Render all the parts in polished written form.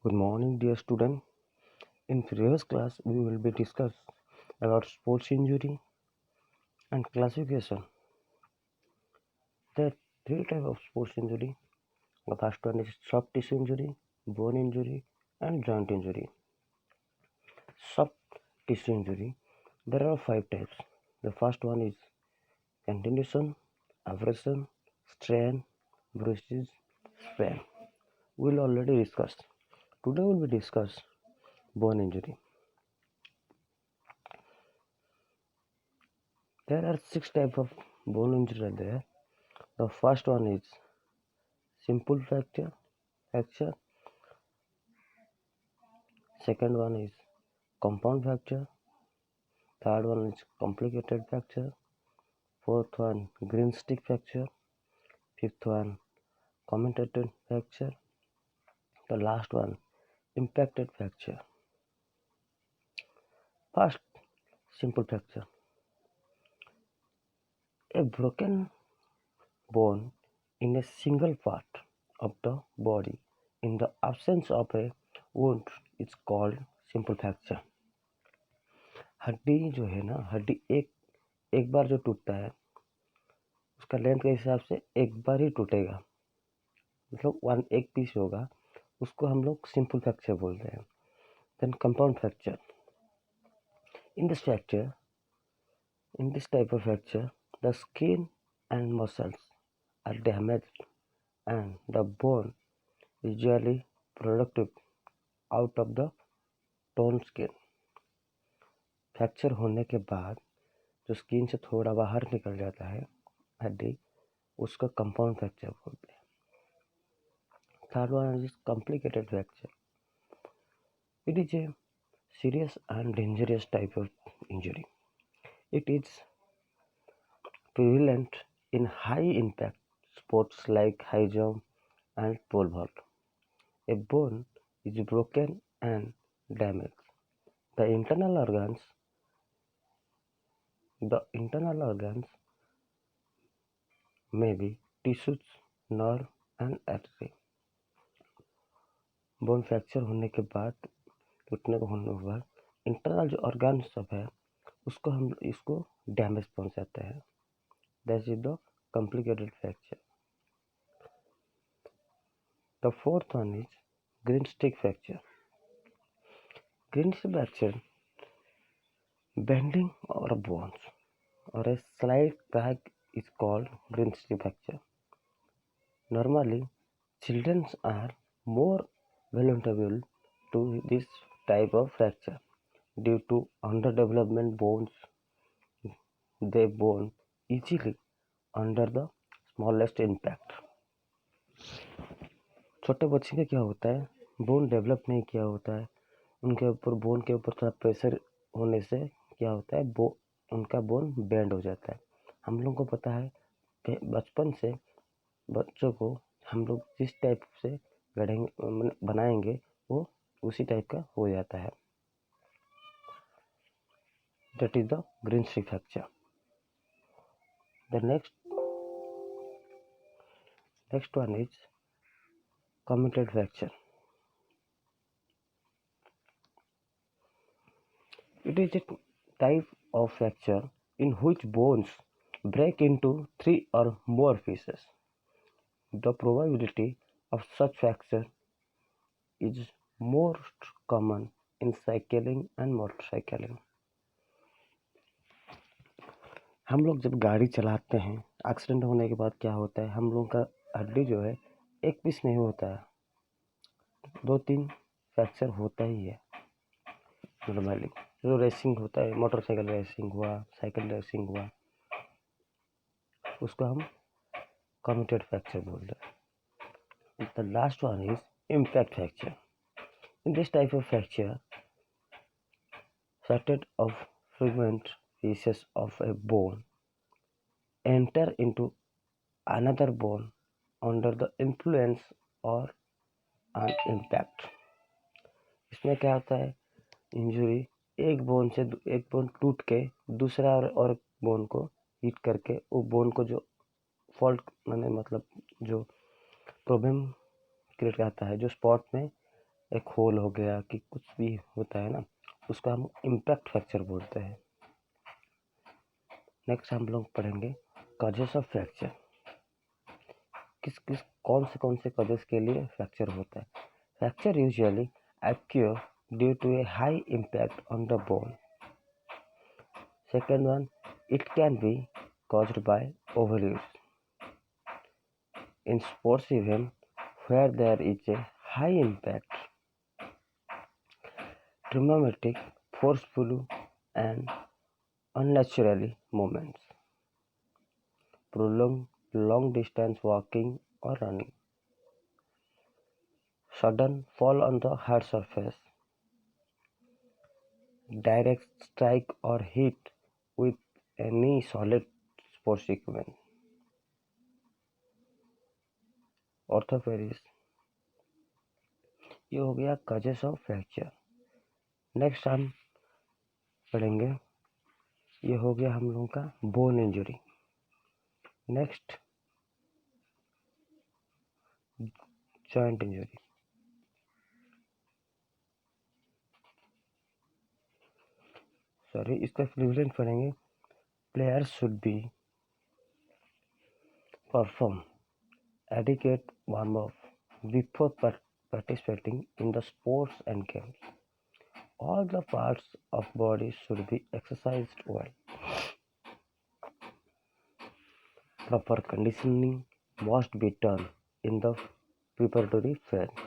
Good morning, dear student. In previous class, we will be discuss about sports injury and classification. There are three types of sports injury. The first one is soft tissue injury, bone injury, and joint injury. Soft tissue injury. There are five types. The first one is contusion, abrasion, strain, bruises, sprain. We'll already discuss. Today we will discuss bone injury. There are six types of bone injury there. The first one is simple fracture. Second one is compound fracture. Third one is complicated fracture. Fourth one green stick fracture. Fifth one commutated fracture. The last one impacted fracture. First, simple fracture. A broken bone in a single part of the body in the absence of a wound is called simple fracture. हड्डी जो है ना, हड्डी एक एक बार जो टूटता है उसका लेंथ के हिसाब से एक बार ही टूटेगा, मतलब एक पीस होगा, उसको हम लोग सिंपल फ्रैक्चर बोलते हैं. Then compound fracture. In this type of fracture the skin and muscles are damaged and the bone usually productive out of the torn skin. Fracture होने के बाद जो स्किन से थोड़ा बाहर निकल जाता है हड्डी, उसका कंपाउंड फ्रैक्चर बोलते हैं. Third one is complicated fracture. It is a serious and dangerous type of injury. It is prevalent in high impact sports like high jump and pole vault. A bone is broken and damaged. The internal organs may be tissues, nerve and artery. Bone fracture होने के बाद, टूटने को होने के बाद internal जो organ सब है उसको हम इसको डैमेज पहुंचाते हैं. That is the complicated fracture. The fourth one is green stick fracture. Green stick fracture bending or bones or a slight crack is called green stick fracture. Normally, children are more vulnerable to this type of fracture due to underdevelopment bones. They bone easily under the smallest impact. छोटे बच्चे का क्या होता है, bone develop नहीं किया होता है, उनके ऊपर बोन के ऊपर थोड़ा प्रेशर होने से क्या होता है, उनका बोन बेंड हो जाता है. हम लोग को पता है कि बचपन से बच्चों को हम लोग जिस टाइप से गढ़ेंगे बनाएंगे वो उसी टाइप का हो जाता है. That is the green stick fracture. The next one is commited fracture. It is a type of fracture in which bones break into three or more pieces. The probability of such fracture is most common in cycling and motorcycling. हम लोग जब गाड़ी चलाते हैं, accident होने के बाद क्या होता है, हम लोग का हड्डी जो है एक पीस नहीं होता है, 2-3 फ्रैक्चर होता ही है नॉर्मली. जो रेसिंग होता है, मोटरसाइकिल रेसिंग हुआ, साइकिल रेसिंग हुआ, उसको हम कम्यूटेड फ्रैक्चर बोलते हैं. The last one is impact fracture. In this type of fracture certain of fragment pieces of a bone enter into another bone under the influence or an impact. इसमें क्या होता है, injury एक bone टूट के दूसरा और बोन को हिट करके वो बोन को जो फॉल्ट मतलब जो प्रॉब्लम क्रिएट करता है, जो स्पॉट में एक होल हो गया कि कुछ भी होता है ना, उसका हम इम्पैक्ट फ्रैक्चर बोलते हैं। नेक्स्ट हम लोग पढ़ेंगे कॉजेस ऑफ फ्रैक्चर। कौन से कॉजेस के लिए फ्रैक्चर होता है। Fracture usually occur due to a high impact on the bone. Second one, it can be caused by overuse. In sports events where there is a high impact, traumatic, forceful and unnaturally movements, prolonged long distance walking or running, sudden fall on the hard surface, direct strike or hit with any solid sports equipment, orthopedics। ये हो गया causes of fracture. Next हम पढ़ेंगे, ये हो गया हम लोगों का bone injury. Next joint injury. इसका प्रिवेंट पढ़ेंगे। Players should be perform adequate warm-up before participating in the sports and games. All the parts of body should be exercised well. Proper conditioning must be done in the preparatory phase.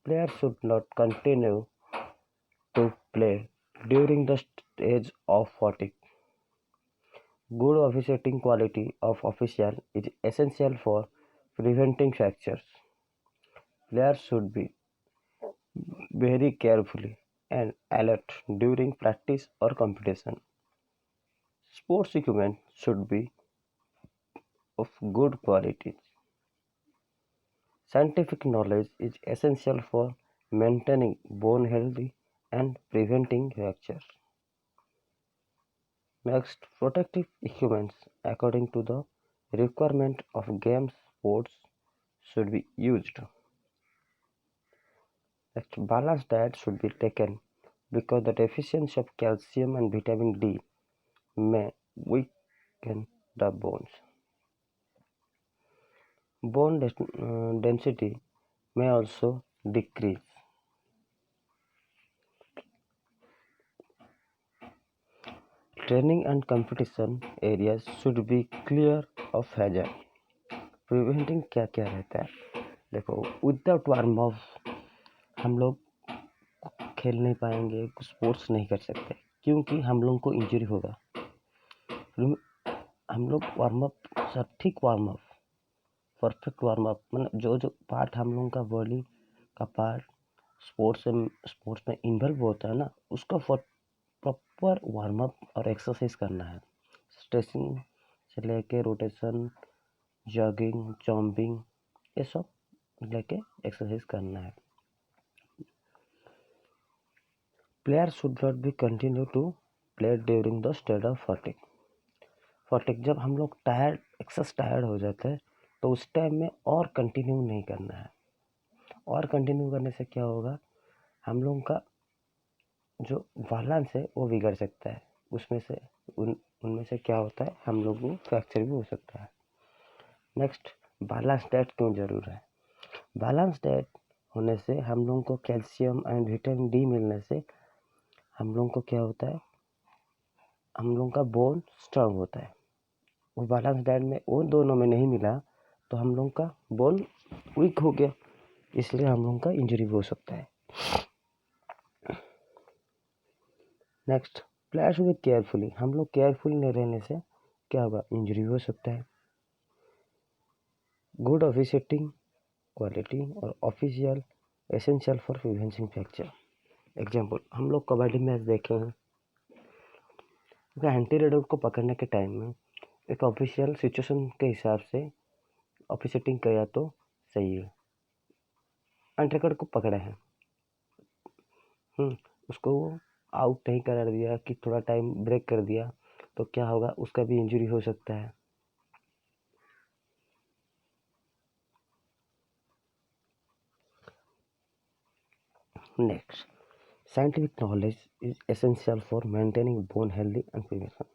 Players should not continue to play during the stage of fatigue. Good officiating quality of official is essential for preventing fractures. Players should be very carefully and alert during practice or competition. Sports equipment should be of good quality. Scientific knowledge is essential for maintaining bone healthy and preventing fractures. Next, protective equipment according to the requirement of game sports should be used. Next, balanced diet should be taken because the deficiency of calcium and vitamin D may weaken the bones. Bone density may also decrease. Training and competition areas should be clear of hazard. Preventing क्या क्या रहता है, देखो without warm up हम लोग खेल नहीं पाएंगे, स्पोर्ट्स नहीं कर सकते, क्योंकि हम लोग को इंजरी होगा। हम लोग वार्म अप सटीक warm up, perfect warm up, मतलब जो जो पार्ट हम लोगों का बॉडी का पार्ट स्पोर्ट्स में इन्वॉल्व होता है ना, उसका प्रॉपर वार्म अप और एक्सरसाइज करना है। स्ट्रेचिंग से लेके रोटेशन, जॉगिंग, जंपिंग, ये सब लेके एक्सरसाइज करना है। Player should not be continue to play during the state of fatigue. जब हम लोग एक्सेस टायर्ड हो जाते हैं तो उस टाइम में और कंटिन्यू नहीं करना है। और कंटिन्यू करने से क्या होगा, हम लोगों का जो बैलेंस है वो बिगड़ सकता है। उनमें से क्या होता है, हम लोग को फ्रैक्चर भी हो सकता है। नेक्स्ट, बैलेंस डाइट क्यों जरूर है। बैलेंस डाइट होने से हम लोगों को कैल्शियम एंड विटामिन डी मिलने से हम लोगों को क्या होता है, हम लोगों का बोन स्ट्रांग होता है। वो बैलेंस डाइट में वो दोनों में नहीं मिला तो हम लोगों का बोन वीक हो गया, इसलिए हम लोगों का इंजरी भी हो सकता है। नेक्स्ट, प्लेयर्स विद केयरफुली, हम लोग केयरफुल नहीं रहने से क्या होगा, इंजरी हो सकता है। गुड ऑफिशिएटिंग क्वालिटी और official essential for preventing fracture. Example, हम लोग कबड्डी मैच देखे हैं, एंटी रेडर को पकड़ने के टाइम में एक ऑफिशियल सिचुएशन के हिसाब से ऑफिशिएटिंग किया तो सही है। अंडरकट को पकड़े हैं, उसको आउट नहीं कर दिया कि थोड़ा टाइम ब्रेक कर दिया तो क्या होगा, उसका भी इंजरी हो सकता है। Next, scientific knowledge is essential for maintaining bone healthy and prevention.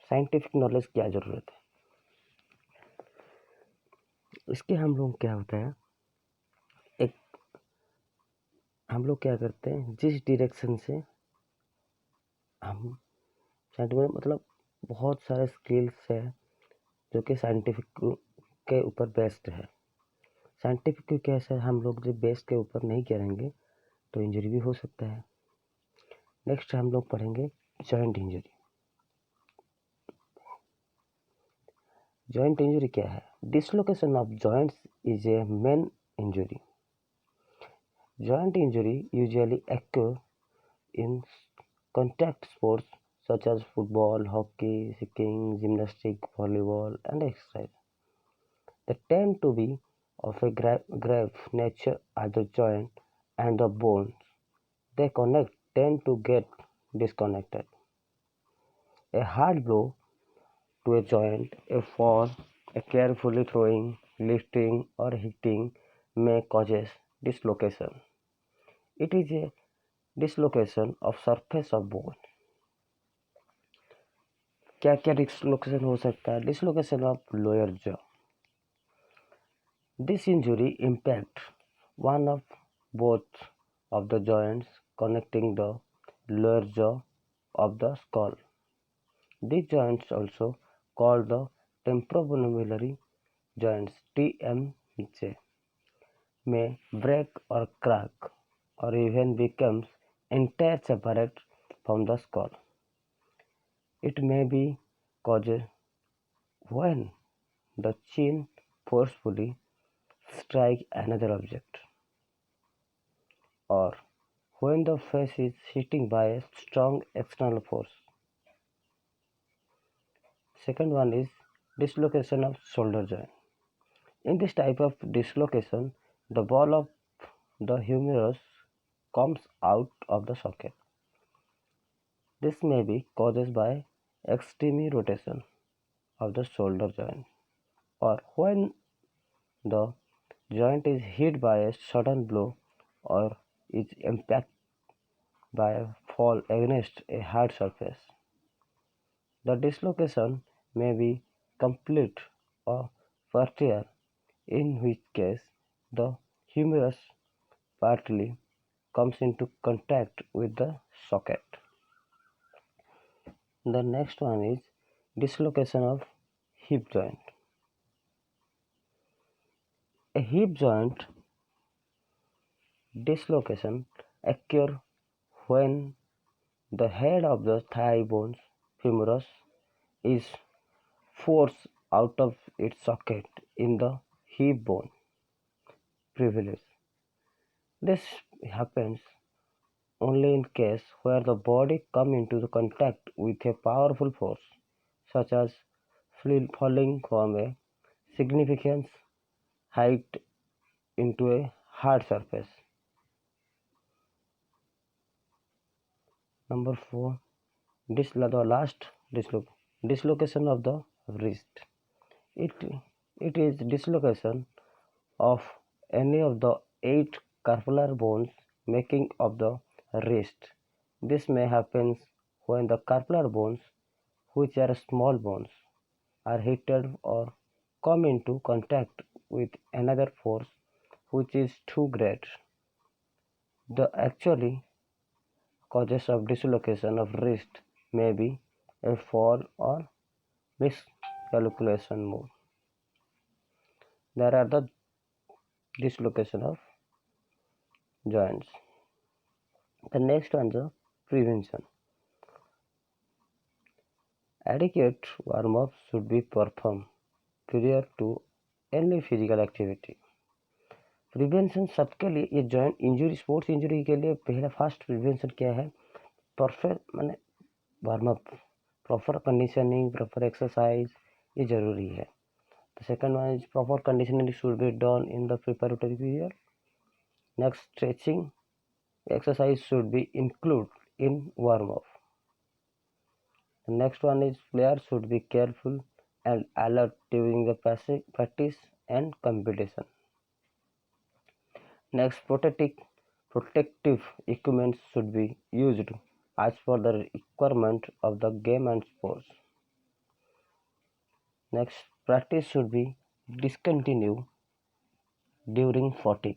Scientific knowledge क्या ज़रूरत है, इसके हम लोग क्या होता है, एक हम लोग क्या करते हैं, जिस डायरेक्शन से हम साइंटिफिक मतलब बहुत सारे स्किल्स है जो कि साइंटिफिक के ऊपर बेस्ड है। साइंटिफिक की कैसे हम लोग जब बेस के ऊपर नहीं करेंगे तो इंजरी भी हो सकता है। नेक्स्ट हम लोग पढ़ेंगे जॉइंट इंजरी। जॉइंट इंजरी क्या है? Dislocation of joints is a main injury. Joint injury usually occur in contact sports such as football, hockey, skiing, gymnastics, volleyball, and exercise. They tend to be of a grave nature as the joint and the bones they connect tend to get disconnected. A hard blow to a joint, a fall, a carefully throwing, lifting, or hitting may causes dislocation. It is a dislocation of surface of bone. क्या क्या dislocation हो सकता है? Dislocation of lower jaw. This injury impacts one of both of the joints connecting the lower jaw of the skull. These joints, also called the temporomandibular joints (TMJ), may break or crack or even become entirely separate from the skull. It may be caused when the chin forcefully strikes another object, or when the face is hit by a strong external force. Second one is dislocation of shoulder joint. In this type of dislocation, the ball of the humerus comes out of the socket. This may be caused by extreme rotation of the shoulder joint, or when the joint is hit by a sudden blow or is impacted by a fall against a hard surface. The dislocation may be complete or partial, in which case the humerus partly comes into contact with the socket. The next one is dislocation of hip joint. A hip joint dislocation occurs when the head of the thigh bone humerus is forced out of its socket in the hip bone privilege. This happens only in case where the body comes into contact with a powerful force, such as falling from a significant height into a hard surface. Number 4. The last dislocation of the wrist. It is dislocation of any of the 8 carpal bones making of the wrist. This may happen when the carpal bones, which are small bones, are hit or come into contact with another force which is too great. The actually causes of dislocation of wrist may be a fall or miscalculation move. There are the dislocation of joints. The next one is the prevention. Adequate warm-up should be performed prior to any physical activity. Prevention सबके लिए, ये joint injury, sports injury के लिए पहला first prevention क्या है? Perfect माने warm up, proper conditioning, proper exercise, ये जरूरी है. The second one is proper conditioning should be done in the preparatory period. Next, stretching exercise should be included in warm up. The next one is players should be careful and alert during the practice and competition. Next, prosthetic Protective equipment should be used as per the requirement of the game and sports. Next, practice should be discontinued during fatigue.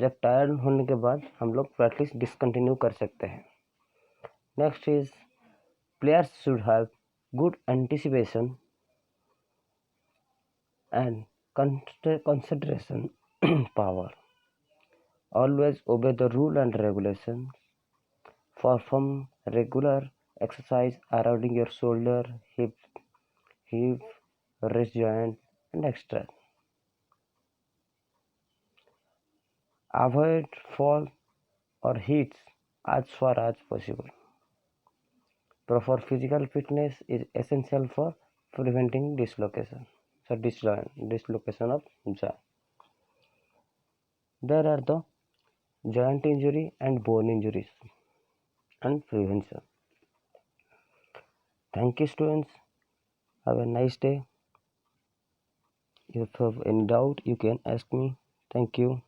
जब tired होने के बाद हम लोग practice discontinue कर सकते हैं। Next is players should have good anticipation and concentration power. Always obey the rule and regulation. Perform regular exercise around your shoulder, hip, wrist joint and extra. Avoid fall or hits as far as possible. Proper physical fitness is essential for preventing dislocation. So dislocation of joint. There are the joint injury and bone injuries and prevention. Thank you, students. Have a nice day. If you have any doubt, you can ask me. Thank you.